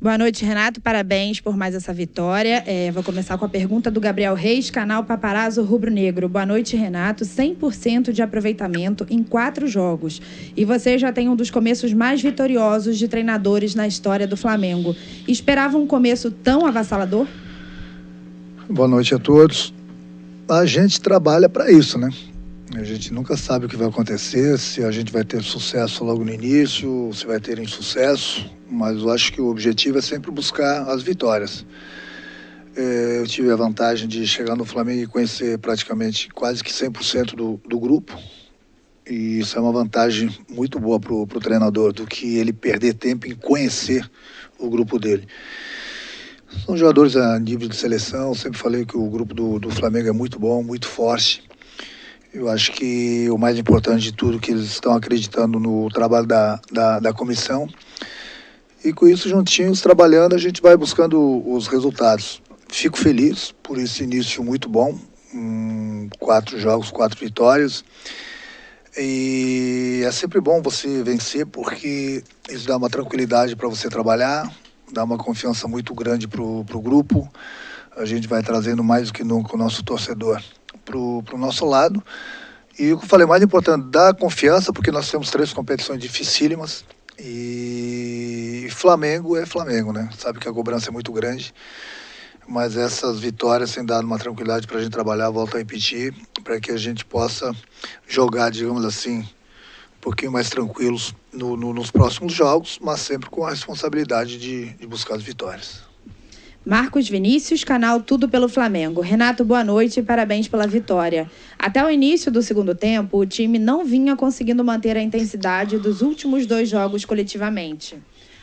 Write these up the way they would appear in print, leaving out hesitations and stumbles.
Boa noite, Renato. Parabéns por mais essa vitória. Vou começar com a pergunta do Gabriel Reis, canal Paparazzo Rubro Negro. Boa noite, Renato. 100% de aproveitamento em 4 jogos. E você já tem um dos começos mais vitoriosos de treinadores na história do Flamengo. Esperava um começo tão avassalador? Boa noite a todos. A gente trabalha para isso, né? A gente nunca sabe o que vai acontecer, se a gente vai ter sucesso logo no início, se vai ter insucesso, mas eu acho que o objetivo é sempre buscar as vitórias. Eu tive a vantagem de chegar no Flamengo e conhecer praticamente quase que 100% do grupo, e isso é uma vantagem muito boa para o treinador, do que ele perder tempo em conhecer o grupo dele. São jogadores a nível de seleção, sempre falei que o grupo do Flamengo é muito bom, muito forte. Eu acho que o mais importante de tudo é que eles estão acreditando no trabalho da comissão. E com isso, juntinhos, trabalhando, a gente vai buscando os resultados. Fico feliz por esse início muito bom. 4 jogos, 4 vitórias. E é sempre bom você vencer, porque isso dá uma tranquilidade para você trabalhar, dá uma confiança muito grande para o grupo. A gente vai trazendo mais do que nunca o nosso torcedor para o nosso lado. E o que eu falei, mais importante, dar confiança, porque nós temos 3 competições dificílimas. E Flamengo é Flamengo, né? Sabe que a cobrança é muito grande. Mas essas vitórias têm dado uma tranquilidade para a gente trabalhar, volto a repetir, para que a gente possa jogar, digamos assim, um pouquinho mais tranquilos nos próximos jogos, mas sempre com a responsabilidade de buscar as vitórias. Marcos Vinícius, canal Tudo pelo Flamengo. Renato, boa noite e parabéns pela vitória. Até o início do segundo tempo, o time não vinha conseguindo manter a intensidade dos últimos 2 jogos coletivamente.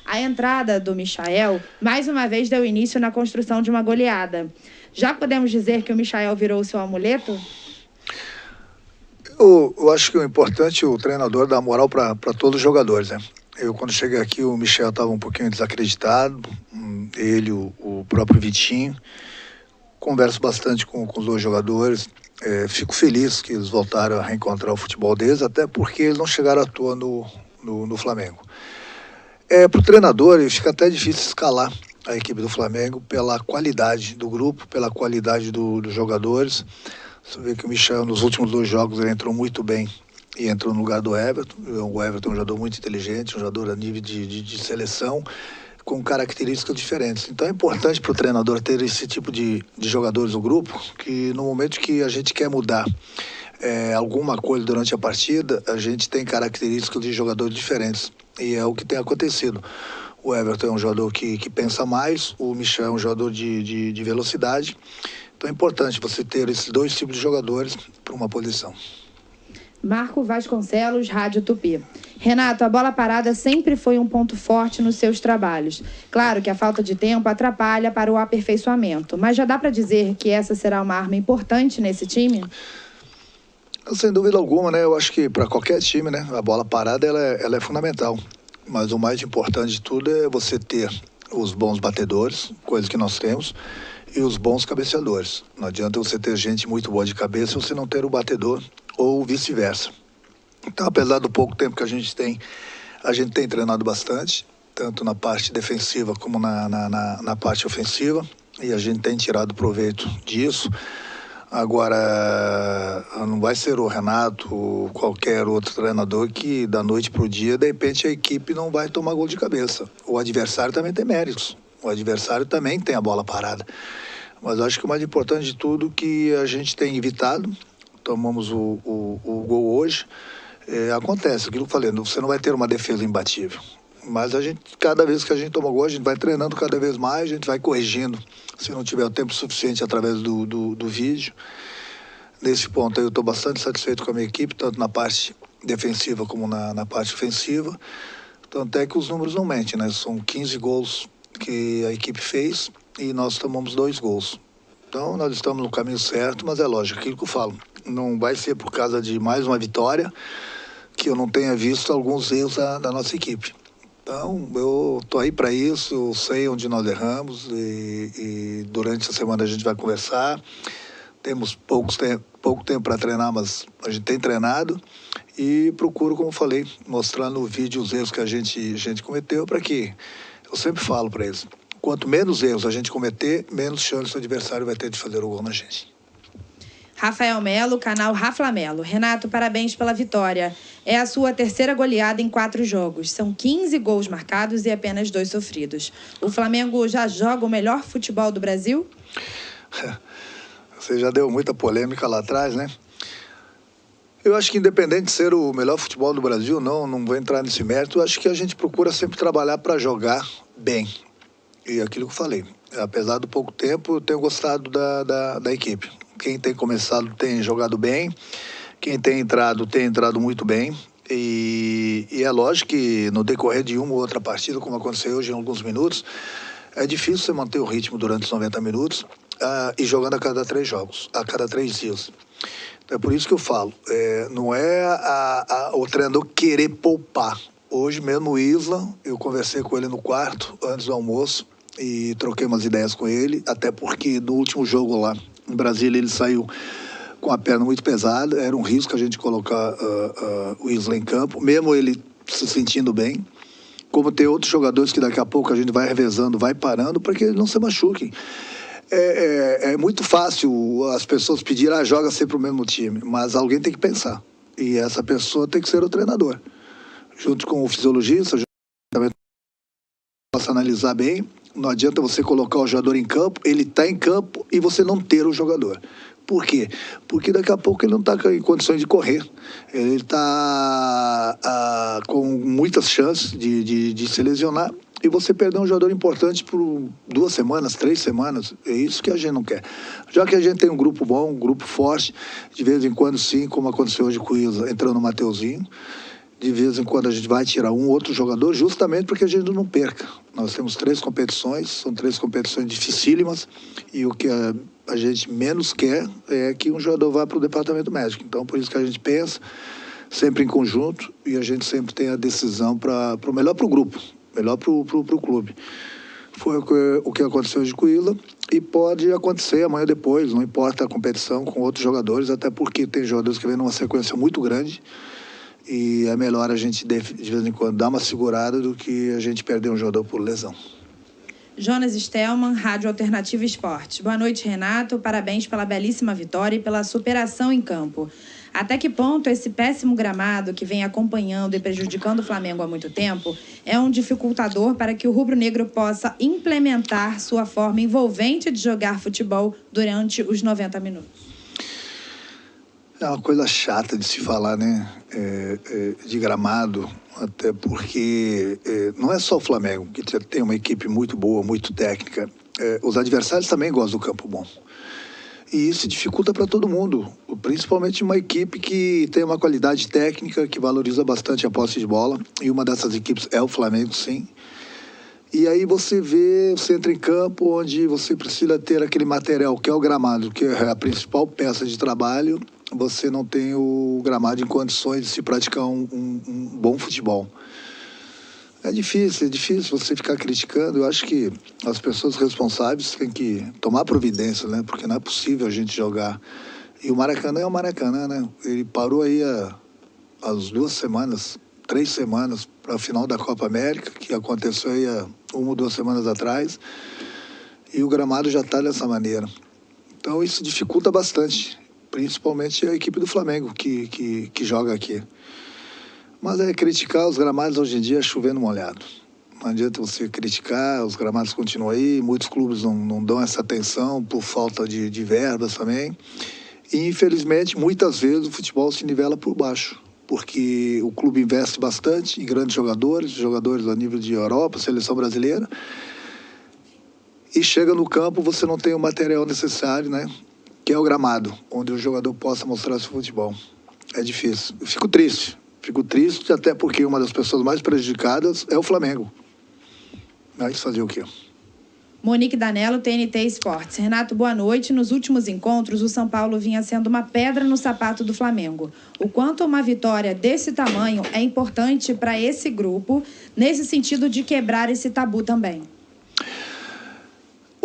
A entrada do Michael, mais uma vez, deu início na construção de uma goleada. Já podemos dizer que o Michael virou o seu amuleto? Eu acho que o importante é o treinador dar moral para todos os jogadores, né? Quando cheguei aqui, o Michel estava um pouquinho desacreditado, ele, o próprio Vitinho. Converso bastante com os 2 jogadores. Fico feliz que eles voltaram a reencontrar o futebol deles, até porque eles não chegaram à toa no Flamengo. Para o treinador, fica até difícil escalar a equipe do Flamengo pela qualidade do grupo, pela qualidade dos jogadores. Você vê que o Michel, nos últimos 2 jogos, ele entrou muito bem e entrou no lugar do Everton. O Everton é um jogador muito inteligente, um jogador a nível de seleção, com características diferentes. Então é importante para o treinador ter esse tipo de jogadores no grupo, que no momento que a gente quer mudar alguma coisa durante a partida, a gente tem características de jogadores diferentes. E é o que tem acontecido. O Everton é um jogador que pensa mais, o Michel é um jogador de velocidade. Então é importante você ter esses 2 tipos de jogadores para uma posição. Marco Vasconcelos, Rádio Tupi. Renato, a bola parada sempre foi um ponto forte nos seus trabalhos. Claro que a falta de tempo atrapalha para o aperfeiçoamento, mas já dá para dizer que essa será uma arma importante nesse time? Sem dúvida alguma, né? Eu acho que para qualquer time, né, a bola parada ela é fundamental. Mas o mais importante de tudo é você ter os bons batedores, coisa que nós temos, e os bons cabeceadores. Não adianta você ter gente muito boa de cabeça se você não ter o batedor, ou vice-versa. Então, apesar do pouco tempo que a gente tem treinado bastante, tanto na parte defensiva como na parte ofensiva, e a gente tem tirado proveito disso. Agora, não vai ser o Renato ou qualquer outro treinador que da noite para o dia, de repente, a equipe não vai tomar gol de cabeça. O adversário também tem méritos, o adversário também tem a bola parada. Mas acho que o mais importante de tudo que a gente tem evitado, tomamos o gol hoje, acontece, aquilo que eu falei, você não vai ter uma defesa imbatível. Mas a gente, cada vez que a gente toma gol, a gente vai treinando cada vez mais, a gente vai corrigindo, se não tiver o tempo suficiente através do vídeo. Nesse ponto eu estou bastante satisfeito com a minha equipe, tanto na parte defensiva como na parte ofensiva. Tanto é que os números não mentem, né? São 15 gols que a equipe fez e nós tomamos 2 gols. Então nós estamos no caminho certo, mas é lógico, aquilo que eu falo, não vai ser por causa de mais uma vitória que eu não tenha visto alguns erros da nossa equipe. Então, eu estou aí para isso, eu sei onde nós erramos e durante a semana a gente vai conversar. Temos pouco tempo para treinar, mas a gente tem treinado e procuro, como falei, mostrar no vídeo os erros que a gente cometeu para que Eu sempre falo para eles, quanto menos erros a gente cometer, menos chance o adversário vai ter de fazer o gol na gente. Rafael Melo, canal Rafa Melo. Renato, parabéns pela vitória. É a sua terceira goleada em 4 jogos. São 15 gols marcados e apenas 2 sofridos. O Flamengo já joga o melhor futebol do Brasil? Você já deu muita polêmica lá atrás, né? Eu acho que independente de ser o melhor futebol do Brasil, não vou entrar nesse mérito. Eu acho que a gente procura sempre trabalhar para jogar bem. E aquilo que eu falei, apesar do pouco tempo, eu tenho gostado da equipe. Quem tem começado tem jogado bem, quem tem entrado muito bem. E é lógico que no decorrer de uma ou outra partida, como aconteceu hoje em alguns minutos, é difícil você manter o ritmo durante os 90 minutos e jogando a cada 3 jogos, a cada 3 dias. É por isso que eu falo, não é o treinador querer poupar. Hoje mesmo o Isla, eu conversei com ele no quarto, antes do almoço, e troquei umas ideias com ele, até porque no último jogo lá em Brasília ele saiu com a perna muito pesada, era um risco a gente colocar o Isla em campo, mesmo ele se sentindo bem, como tem outros jogadores que daqui a pouco a gente vai revezando, vai parando, para que eles não se machuquem. É muito fácil as pessoas pedirem, joga sempre o mesmo time, mas alguém tem que pensar, e essa pessoa tem que ser o treinador, junto com o fisiologista, também possa analisar bem. Não adianta você colocar o jogador em campo, ele está em campo e você não ter o jogador. Por quê? Porque daqui a pouco ele não está em condições de correr. Ele está com muitas chances de se lesionar e você perder um jogador importante por 2 semanas, 3 semanas. É isso que a gente não quer. Já que a gente tem um grupo bom, um grupo forte, de vez em quando sim, como aconteceu hoje com o Isa, entrando o Mateuzinho, de vez em quando a gente vai tirar um outro jogador, justamente para que a gente não perca. Nós temos 3 competições, são 3 competições dificílimas, e o que a gente menos quer é que um jogador vá para o departamento médico. Então, por isso que a gente pensa sempre em conjunto, e a gente sempre tem a decisão para o melhor para o grupo, melhor para o clube. Foi o que aconteceu hoje com o Isla, e pode acontecer amanhã ou depois, não importa a competição com outros jogadores, até porque tem jogadores que vêm numa sequência muito grande, e é melhor a gente, de vez em quando, dar uma segurada do que a gente perder um jogador por lesão. Jonas Stelman, Rádio Alternativa Esportes. Boa noite, Renato. Parabéns pela belíssima vitória e pela superação em campo. Até que ponto esse péssimo gramado que vem acompanhando e prejudicando o Flamengo há muito tempo é um dificultador para que o rubro-negro possa implementar sua forma envolvente de jogar futebol durante os 90 minutos? É uma coisa chata de se falar, né? De gramado, até porque não é só o Flamengo, que tem uma equipe muito boa, muito técnica. Os adversários também gostam do campo bom. E isso dificulta para todo mundo, principalmente uma equipe que tem uma qualidade técnica, que valoriza bastante a posse de bola. E uma dessas equipes é o Flamengo, sim. E aí você entra em campo onde você precisa ter aquele material, que é o gramado, que é a principal peça de trabalho. Você não tem o gramado em condições de se praticar um bom futebol. É difícil você ficar criticando. Eu acho que as pessoas responsáveis têm que tomar providência, né? Porque não é possível a gente jogar. E o Maracanã é o Maracanã, né? Ele parou aí as 2 semanas, 3 semanas para a final da Copa América, que aconteceu aí há 1 ou 2 semanas atrás. E o gramado já está dessa maneira. Então isso dificulta bastante, principalmente a equipe do Flamengo que joga aqui. Mas criticar os gramados hoje em dia é chovendo molhado. Não adianta você criticar, os gramados continuam aí, muitos clubes não dão essa atenção por falta de verbas também. E infelizmente, muitas vezes o futebol se nivela por baixo, porque o clube investe bastante em grandes jogadores a nível de Europa, seleção brasileira, e chega no campo, você não tem o material necessário, né? Que é o gramado, onde o jogador possa mostrar seu futebol. É difícil. Eu fico triste até porque uma das pessoas mais prejudicadas é o Flamengo. Mas fazer o quê? Monique Danello, TNT Esportes. Renato, boa noite. Nos últimos encontros, o São Paulo vinha sendo uma pedra no sapato do Flamengo. O quanto uma vitória desse tamanho é importante para esse grupo, nesse sentido de quebrar esse tabu também?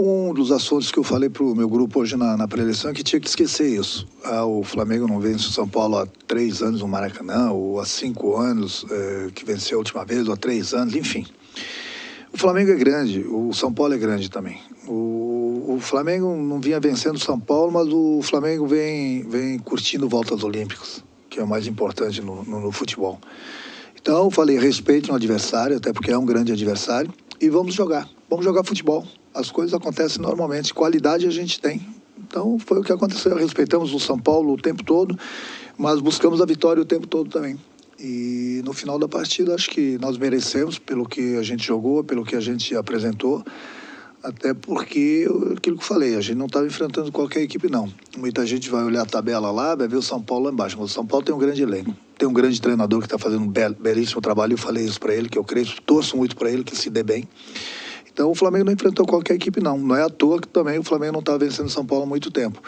Um dos assuntos que eu falei para o meu grupo hoje na pré-eleição é que tinha que esquecer isso. O Flamengo não vence o São Paulo há 3 anos no Maracanã, ou há 5 anos que venceu a última vez, ou há 3 anos, enfim. O Flamengo é grande, o São Paulo é grande também. O Flamengo não vinha vencendo o São Paulo, mas o Flamengo vem curtindo voltas olímpicas, que é o mais importante no futebol. Então, eu falei, respeite o adversário, até porque é um grande adversário, e vamos jogar futebol. As coisas acontecem normalmente, qualidade a gente tem. Então, foi o que aconteceu, respeitamos o São Paulo o tempo todo, mas buscamos a vitória o tempo todo também. E no final da partida, acho que nós merecemos pelo que a gente jogou, pelo que a gente apresentou, até porque, aquilo que eu falei, a gente não estava enfrentando qualquer equipe, não. Muita gente vai olhar a tabela lá, vai ver o São Paulo lá embaixo, mas o São Paulo tem um grande elenco. Tem um grande treinador que está fazendo um belíssimo trabalho, eu falei isso para ele, que eu creio, torço muito para ele, que se dê bem. Então o Flamengo não enfrentou qualquer equipe, não. Não é à toa que também o Flamengo não estava vencendo o São Paulo há muito tempo.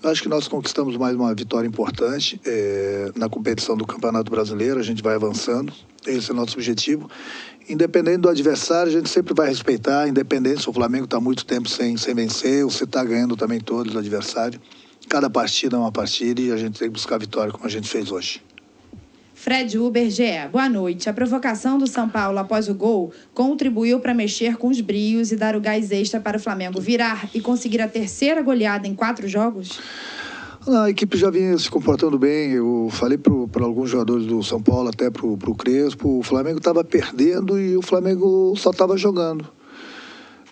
Eu acho que nós conquistamos mais uma vitória importante na competição do Campeonato Brasileiro, a gente vai avançando, esse é o nosso objetivo. Independente do adversário, a gente sempre vai respeitar, independente se o Flamengo está muito tempo sem vencer, ou se está ganhando também todos os adversários. Cada partida é uma partida e a gente tem que buscar a vitória como a gente fez hoje. Fred Uber, GE. Boa noite. A provocação do São Paulo após o gol contribuiu para mexer com os brios e dar o gás extra para o Flamengo virar e conseguir a terceira goleada em 4 jogos? A equipe já vinha se comportando bem. Eu falei para alguns jogadores do São Paulo, até para o Crespo, o Flamengo estava perdendo e o Flamengo só estava jogando.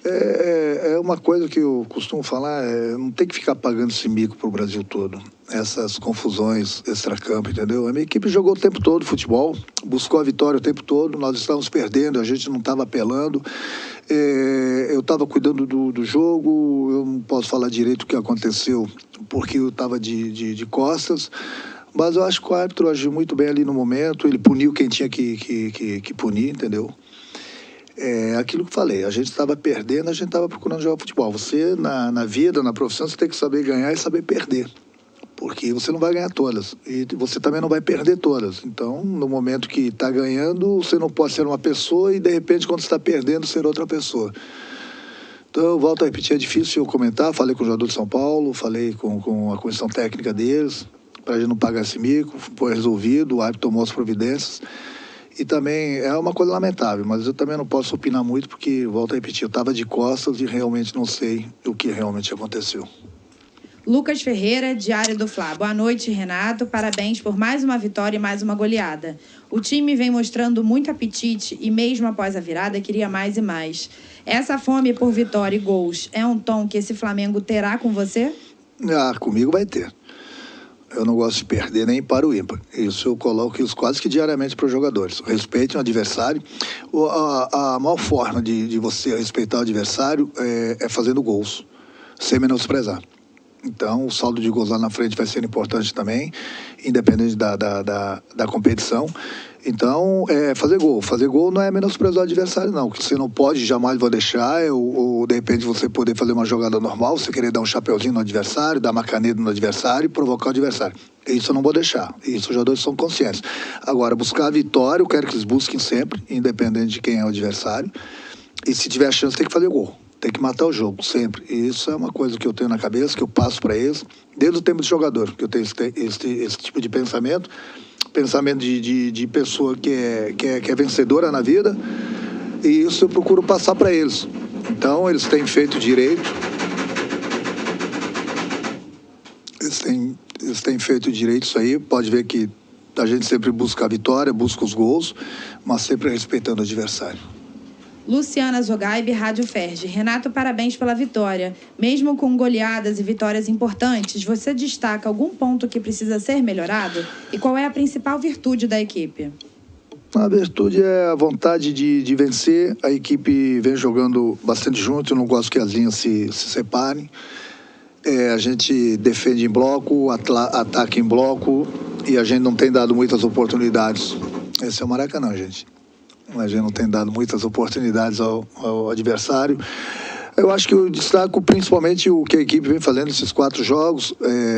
É uma coisa que eu costumo falar, não tem que ficar pagando esse mico pro Brasil todo, essas confusões extracampo, entendeu? A minha equipe jogou o tempo todo futebol, buscou a vitória o tempo todo, nós estávamos perdendo, a gente não estava apelando, eu estava cuidando do jogo, eu não posso falar direito o que aconteceu, porque eu estava de costas, mas eu acho que o árbitro agiu muito bem ali no momento, ele puniu quem tinha que punir, entendeu? Aquilo que eu falei, a gente estava perdendo, a gente estava procurando jogar futebol. Você, na vida, na profissão, você tem que saber ganhar e saber perder. Porque você não vai ganhar todas. E você também não vai perder todas. Então, no momento que está ganhando, você não pode ser uma pessoa e, de repente, quando está perdendo, ser outra pessoa. Então, eu volto a repetir, é difícil eu comentar. Falei com o jogador de São Paulo, falei com a comissão técnica deles, para a gente não pagar esse mico. Foi resolvido, o árbitro tomou as providências. E também é uma coisa lamentável, mas eu também não posso opinar muito porque, volto a repetir, eu estava de costas e realmente não sei o que realmente aconteceu. Lucas Ferreira, Diário do Fla. Boa noite, Renato. Parabéns por mais uma vitória e mais uma goleada. O time vem mostrando muito apetite e mesmo após a virada queria mais e mais. Essa fome por vitória e gols é um tom que esse Flamengo terá com você? Comigo vai ter. Eu não gosto de perder nem para o ímpar. Isso eu coloco isso quase que diariamente para os jogadores. Respeitem o adversário. A maior forma de você respeitar o adversário é fazendo gols, sem menosprezar. Então, o saldo de gols lá na frente vai ser importante também, independente da competição. Então, fazer gol. Fazer gol não é menosprezar o adversário, não. O que você não pode, jamais vai deixar, ou de repente você poder fazer uma jogada normal, você querer dar um chapeuzinho no adversário, dar uma caneta no adversário e provocar o adversário. Isso eu não vou deixar. Isso os jogadores são conscientes. Agora, buscar a vitória, eu quero que eles busquem sempre, independente de quem é o adversário. E se tiver a chance, tem que fazer gol. Tem que matar o jogo, sempre. E isso é uma coisa que eu tenho na cabeça, que eu passo para eles, desde o tempo de jogador, que eu tenho esse tipo de pensamento de pessoa que é vencedora na vida, e isso eu procuro passar para eles. Então, eles têm feito direito. Eles têm feito direito isso aí. Pode ver que a gente sempre busca a vitória, busca os gols, mas sempre respeitando o adversário. Luciana Zogaib, Rádio Ferge. Renato, parabéns pela vitória. Mesmo com goleadas e vitórias importantes, você destaca algum ponto que precisa ser melhorado? E qual é a principal virtude da equipe? A virtude é a vontade de vencer. A equipe vem jogando bastante junto, eu não gosto que as linhas se separem. A gente defende em bloco, ataca em bloco e a gente não tem dado muitas oportunidades. Esse é o Maracanã, gente. A gente não tem dado muitas oportunidades ao adversário. Eu acho que eu destaco principalmente o que a equipe vem fazendo nesses 4 jogos.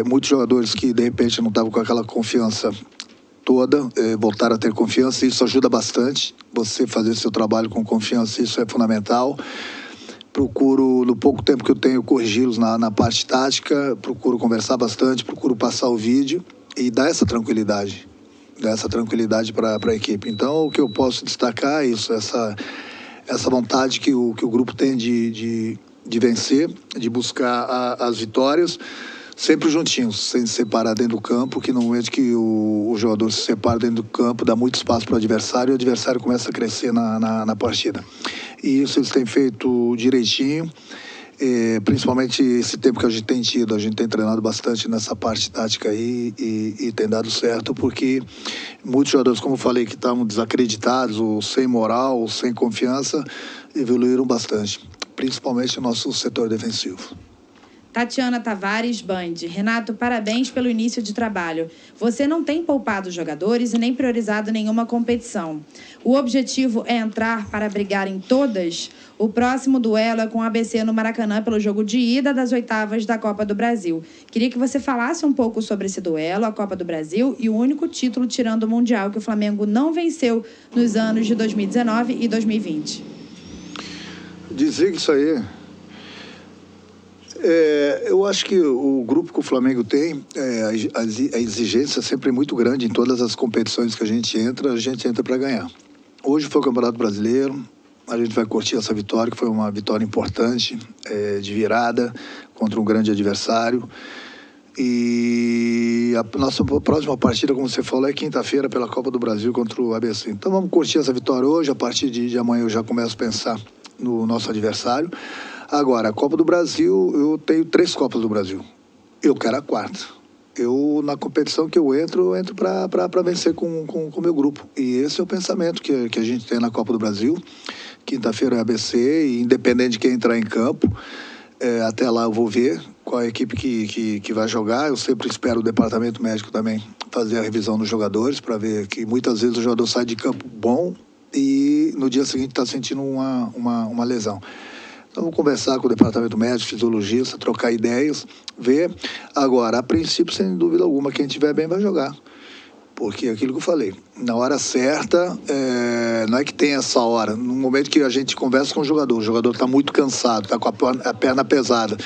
Muitos jogadores que, de repente, não estavam com aquela confiança toda, voltaram a ter confiança. Isso ajuda bastante. Você fazer seu trabalho com confiança, isso é fundamental. Procuro, no pouco tempo que eu tenho, corrigi-los na parte tática. Procuro conversar bastante, procuro passar o vídeo e dar essa tranquilidade. Para a equipe. Então, o que eu posso destacar é isso, essa vontade que o grupo tem de vencer, de buscar as vitórias, sempre juntinhos, sem se separar dentro do campo, que no momento que o jogador se separa dentro do campo, dá muito espaço para o adversário e o adversário começa a crescer na partida. E isso eles têm feito direitinho. Principalmente esse tempo que a gente tem treinado bastante nessa parte tática aí e tem dado certo, porque muitos jogadores, como eu falei, que estavam desacreditados, ou sem moral, ou sem confiança, evoluíram bastante, principalmente no nosso setor defensivo. Tatiana Tavares, Band. Renato, parabéns pelo início de trabalho. Você não tem poupado os jogadores e nem priorizado nenhuma competição. O objetivo é entrar para brigar em todas? O próximo duelo é com o ABC no Maracanã pelo jogo de ida das oitavas da Copa do Brasil. Queria que você falasse um pouco sobre esse duelo, a Copa do Brasil e o único título tirando o Mundial que o Flamengo não venceu nos anos de 2019 e 2020. Dizer que isso aí... eu acho que o grupo que o Flamengo tem, a exigência é sempre muito grande em todas as competições que a gente entra para ganhar. Hoje foi o Campeonato Brasileiro, a gente vai curtir essa vitória, que foi uma vitória importante, de virada, contra um grande adversário. E a nossa próxima partida, como você falou, é quinta-feira pela Copa do Brasil contra o ABC. Então vamos curtir essa vitória hoje, a partir de amanhã eu já começo a pensar no nosso adversário. Agora, a Copa do Brasil, eu tenho 3 Copas do Brasil. Eu quero a 4ª. Na competição que eu entro para vencer com o meu grupo. E esse é o pensamento que a gente tem na Copa do Brasil. Quinta-feira é ABC, e independente de quem entrar em campo, até lá eu vou ver qual é a equipe que vai jogar. Eu sempre espero o departamento médico também fazer a revisão dos jogadores, para ver que muitas vezes o jogador sai de campo bom e no dia seguinte está sentindo uma lesão. Então, vamos conversar com o departamento médico, fisiologista, trocar ideias, ver. Agora, a princípio, sem dúvida alguma, quem estiver bem vai jogar. Porque é aquilo que eu falei, na hora certa, não é que tem essa hora. No momento que a gente conversa com o jogador está muito cansado, está com a perna pesada,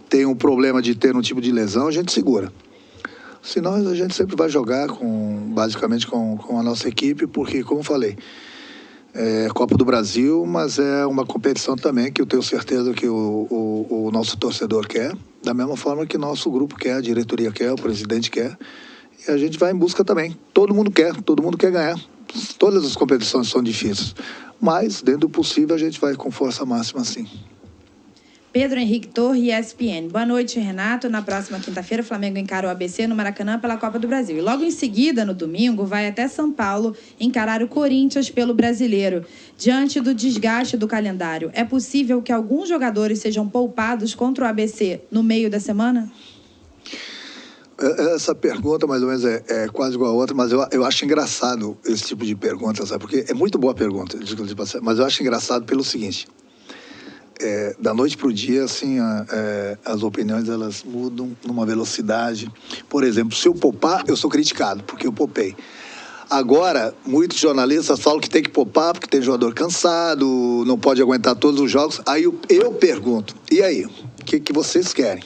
tem um problema de ter um tipo de lesão, a gente segura. Senão, a gente sempre vai jogar basicamente com a nossa equipe, porque, como eu falei, Copa do Brasil, mas é uma competição também que eu tenho certeza que o nosso torcedor quer, da mesma forma que nosso grupo quer, a diretoria quer, o presidente quer, e a gente vai em busca também. Todo mundo quer ganhar. Todas as competições são difíceis, mas dentro do possível a gente vai com força máxima, sim. Pedro Henrique Torre, ESPN. Boa noite, Renato. Na próxima quinta-feira, o Flamengo encara o ABC no Maracanã pela Copa do Brasil. E logo em seguida, no domingo, vai até São Paulo encarar o Corinthians pelo Brasileiro. Diante do desgaste do calendário, é possível que alguns jogadores sejam poupados contra o ABC no meio da semana? Essa pergunta, mais ou menos, é quase igual a outra, mas eu acho engraçado esse tipo de pergunta, sabe? Porque é muito boa a pergunta, mas eu acho engraçado pelo seguinte... da noite para o dia, assim, as opiniões, elas mudam numa velocidade. Por exemplo, se eu poupar, eu sou criticado, porque eu poupei. Agora, muitos jornalistas falam que tem que poupar, porque tem jogador cansado, não pode aguentar todos os jogos. Aí eu pergunto, e aí, o que vocês querem?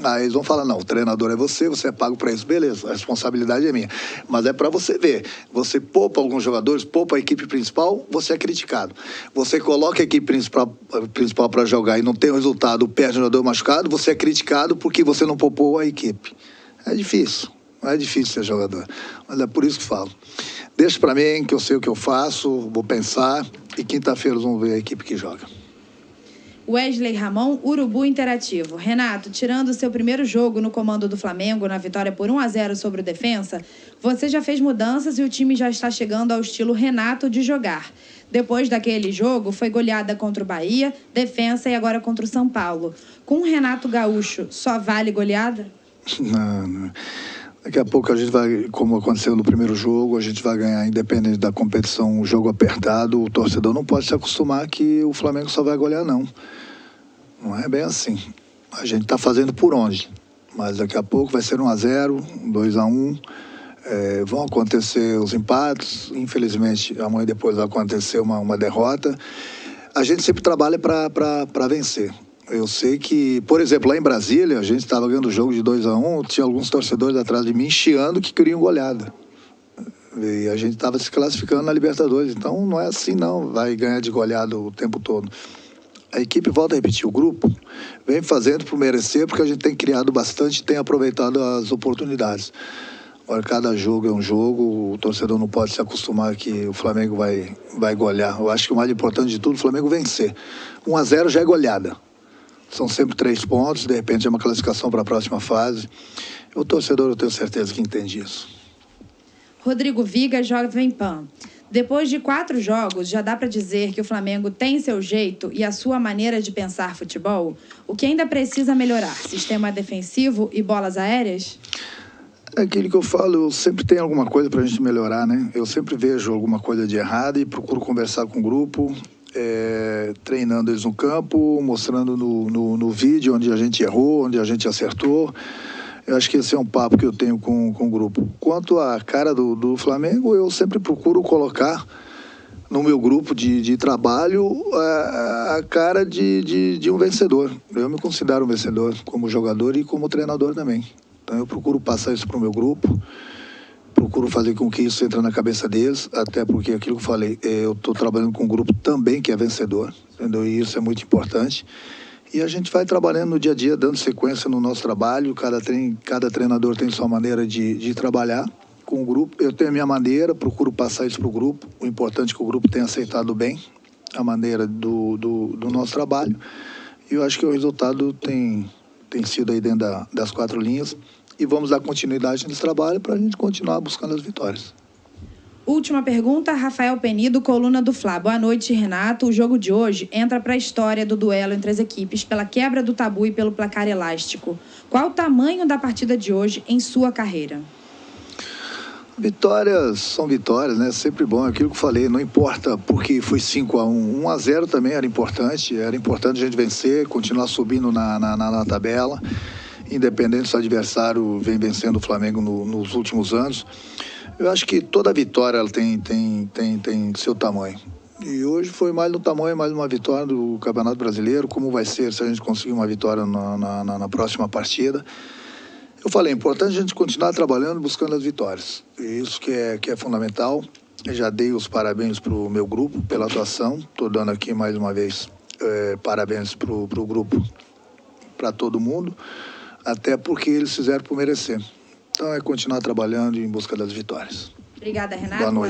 Aí eles vão falar, não, o treinador é você é pago para isso. Beleza, a responsabilidade é minha. Mas é para você ver, você poupa alguns jogadores, poupa a equipe principal, você é criticado. Você coloca a equipe principal para jogar e não tem o resultado, perde o jogador machucado, você é criticado porque você não poupou a equipe. É difícil, não é difícil ser jogador. Mas é por isso que falo. Deixa para mim, que eu sei o que eu faço, vou pensar, e quinta-feira vamos ver a equipe que joga. Wesley Ramon, Urubu Interativo. Renato, tirando o seu primeiro jogo no comando do Flamengo, na vitória por 1-0 sobre o Defensa, você já fez mudanças e o time já está chegando ao estilo Renato de jogar. Depois daquele jogo, foi goleada contra o Bahia, Defensa e agora contra o São Paulo. Com o Renato Gaúcho, só vale goleada? Não. Daqui a pouco a gente vai, como aconteceu no primeiro jogo, a gente vai ganhar, independente da competição, um jogo apertado. O torcedor não pode se acostumar que o Flamengo só vai golear, não. Não é bem assim. A gente está fazendo por onde. Mas daqui a pouco vai ser 1-0, 2-1. Vão acontecer os empates. Infelizmente, amanhã depois vai acontecer uma derrota. A gente sempre trabalha para vencer. Eu sei que, por exemplo, lá em Brasília, a gente estava ganhando o jogo de 2-1, tinha alguns torcedores atrás de mim chiando que queriam goleada. E a gente estava se classificando na Libertadores, então não é assim não, vai ganhar de goleada o tempo todo. A equipe, volta a repetir, o grupo vem fazendo por merecer, porque a gente tem criado bastante e tem aproveitado as oportunidades. Agora, cada jogo é um jogo, o torcedor não pode se acostumar que o Flamengo vai golear. Eu acho que o mais importante de tudo, o Flamengo vencer. 1-0 já é goleada. São sempre 3 pontos, de repente é uma classificação para a próxima fase. O torcedor, eu tenho certeza que entende isso. Rodrigo Viga, Jovem Pan. Depois de 4 jogos, já dá para dizer que o Flamengo tem seu jeito e a sua maneira de pensar futebol? O que ainda precisa melhorar? Sistema defensivo e bolas aéreas? É aquilo que eu falo, eu sempre tenho alguma coisa para a gente melhorar, né? Eu sempre vejo alguma coisa de errado e procuro conversar com o grupo, treinando eles no campo, mostrando no vídeo onde a gente errou, onde a gente acertou. Eu acho que esse é um papo que eu tenho com o grupo. Quanto à cara do Flamengo, eu sempre procuro colocar no meu grupo de trabalho a cara de um vencedor. Eu me considero um vencedor como jogador e como treinador também. Então eu procuro passar isso para o meu grupo, procuro fazer com que isso entre na cabeça deles, até porque aquilo que eu falei, eu estou trabalhando com um grupo também que é vencedor, entendeu? E isso é muito importante. E a gente vai trabalhando no dia a dia, dando sequência no nosso trabalho. Cada treinador tem sua maneira de trabalhar com o grupo. Eu tenho a minha maneira, procuro passar isso para o grupo. O importante é que o grupo tenha aceitado bem a maneira do nosso trabalho. E eu acho que o resultado tem sido aí dentro das 4 linhas. E vamos dar continuidade nesse trabalho para a gente continuar buscando as vitórias. Última pergunta, Rafael Penido, coluna do Fla. Boa noite, Renato. O jogo de hoje entra para a história do duelo entre as equipes pela quebra do tabu e pelo placar elástico. Qual o tamanho da partida de hoje em sua carreira? Vitórias são vitórias, né? Sempre bom, aquilo que eu falei, não importa porque foi 5-1. 1-0 também era importante a gente vencer, continuar subindo na tabela, independente se o adversário vem vencendo o Flamengo nos últimos anos. Eu acho que toda vitória ela tem seu tamanho. E hoje foi mais no tamanho, mais uma vitória do Campeonato Brasileiro. Como vai ser se a gente conseguir uma vitória na próxima partida? Eu falei, é importante a gente continuar trabalhando, buscando as vitórias. E isso que é fundamental. Eu já dei os parabéns para o meu grupo pela atuação. Estou dando aqui mais uma vez parabéns para o grupo, para todo mundo, até porque eles fizeram por merecer. Então é continuar trabalhando em busca das vitórias. Obrigada, Renato. Boa noite.